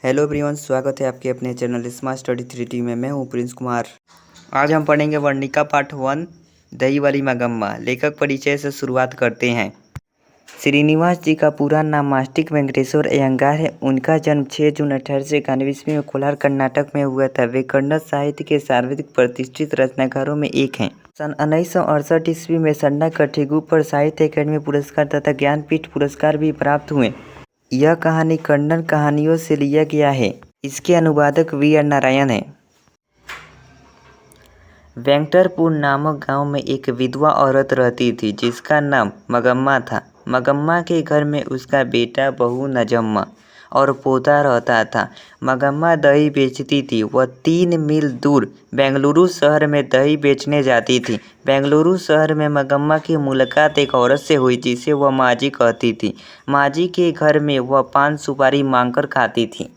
Hello everyone, स्वागत है आपके अपने चैनल स्मार्ट स्टडी 3D में। मैं हूं प्रिंस कुमार। आज हम पढ़ेंगे वर्णिका पार्ट 1 दही वाली मगम्मा। लेखक परिचय से शुरुआत करते हैं। श्रीनिवास जी का पूरा नाम मास्टिक वेंकटेश्वर अयंगार है। उनका जन्म 6 जून 1891 ईस्वी में कोलार कर्नाटक में हुआ था। वे कन्नड़ साहित्य के सर्वाधिक प्रतिष्ठित रचनाकारों में एक हैं। सन 1968 ईस्वी में सन्ना कठेगु पर साहित्य अकादमी पुरस्कार तथा ज्ञानपीठ पुरस्कार भी प्राप्त हुए। यह कहानी कन्नड़ कहानियों से लिया गया है। इसके अनुवादक वी आर नारायण हैं। वेंकटरपुर नामक गांव में एक विधवा औरत रहती थी जिसका नाम मगम्मा था। मगम्मा के घर में उसका बेटा, बहू नजम्मा और पोता रहता था। मगम्मा दही बेचती थी। वह 3 मील दूर बेंगलुरु शहर में दही बेचने जाती थी। बेंगलुरु शहर में मगम्मा की मुलाकात एक औरत से हुई जिसे वह माजी कहती थी। माजी के घर में वह पान सुपारी मांगकर खाती थी।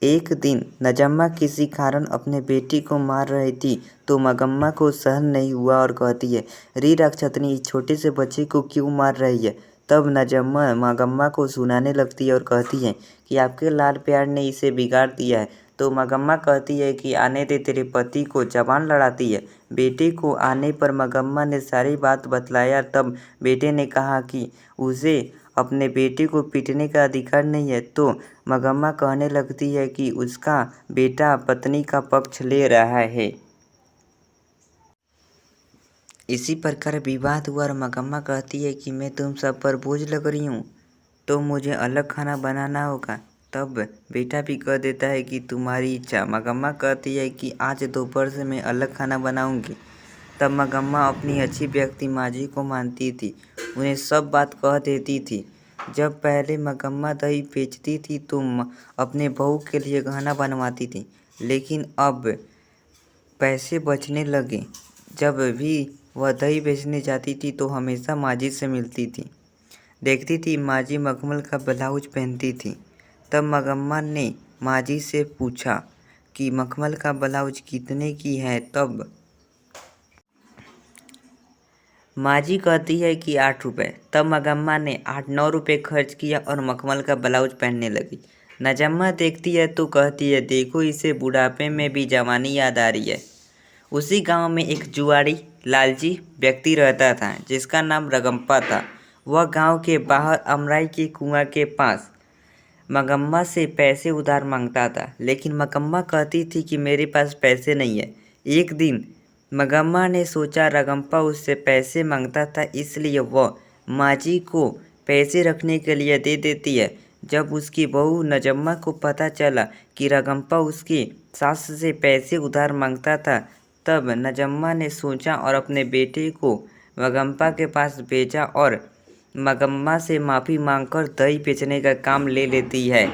एक दिन नजम्मा किसी कारण अपने बेटी को मार रही थी तो मगम्मा को सहन नहीं हुआ और कहती है, री राक्षसनी, इस छोटे से बच्चे को क्यों मार रही है। तब नजम्मा मगम्मा को सुनाने लगती है और कहती है कि आपके लाल प्यार ने इसे बिगाड़ दिया है। तो मगम्मा कहती है कि आने दे, तेरे पति को। जबान लड़ाती है। बेटे को आने पर मगम्मा ने सारी बात बतलाया। तब बेटे ने कहा कि उसे अपने बेटे को पीटने का अधिकार नहीं है। तो मगम्मा कहने लगती है कि उसका बेटा पत्नी का पक्ष ले रहा है। इसी प्रकार विवाद हुआ और मगम्मा कहती है कि मैं तुम सब पर बोझ लग रही हूँ, तो मुझे अलग खाना बनाना होगा। तब बेटा भी कह देता है कि तुम्हारी इच्छा। मगम्मा कहती है कि आज दोपहर से मैं अलग खाना बनाऊंगी। तब मगम्मा अपनी अच्छी व्यक्ति माजी को मानती थी, उन्हें सब बात कह देती थी। जब पहले मगम्मा दही बेचती थी तो अपने बहू के लिए गहना बनवाती थी, लेकिन अब पैसे बचने लगे। जब भी वह दही बेचने जाती थी तो हमेशा माजी से मिलती थी। देखती थी माजी मखमल का ब्लाउज पहनती थी। तब मगम्मा ने माजी से पूछा कि मखमल का ब्लाउज कितने की है। तब माजी कहती है कि 8 रुपये। तब मगम्मा ने 8-9 रुपये खर्च किया और मखमल का ब्लाउज पहनने लगी। नजम्मा देखती है तो कहती है, देखो, इसे बुढ़ापे में भी जवानी याद आ रही है। उसी गांव में एक जुआड़ी लालची व्यक्ति रहता था जिसका नाम रगम्पा था। वह गांव के बाहर अमराई के कुआं के पास मगम्मा से पैसे उधार मांगता था, लेकिन मगम्मा कहती थी कि मेरे पास पैसे नहीं है। एक दिन मगम्मा ने सोचा रगम्पा उससे पैसे मांगता था, इसलिए वह माजी को पैसे रखने के लिए दे देती है। जब उसकी बहू नजम्मा को पता चला कि रगम्पा उसकी सास से पैसे उधार मांगता था, तब नजम्मा ने सोचा और अपने बेटे को मगम्पा के पास भेजा और मगम्मा से माफ़ी मांगकर दही बेचने का काम ले लेती है।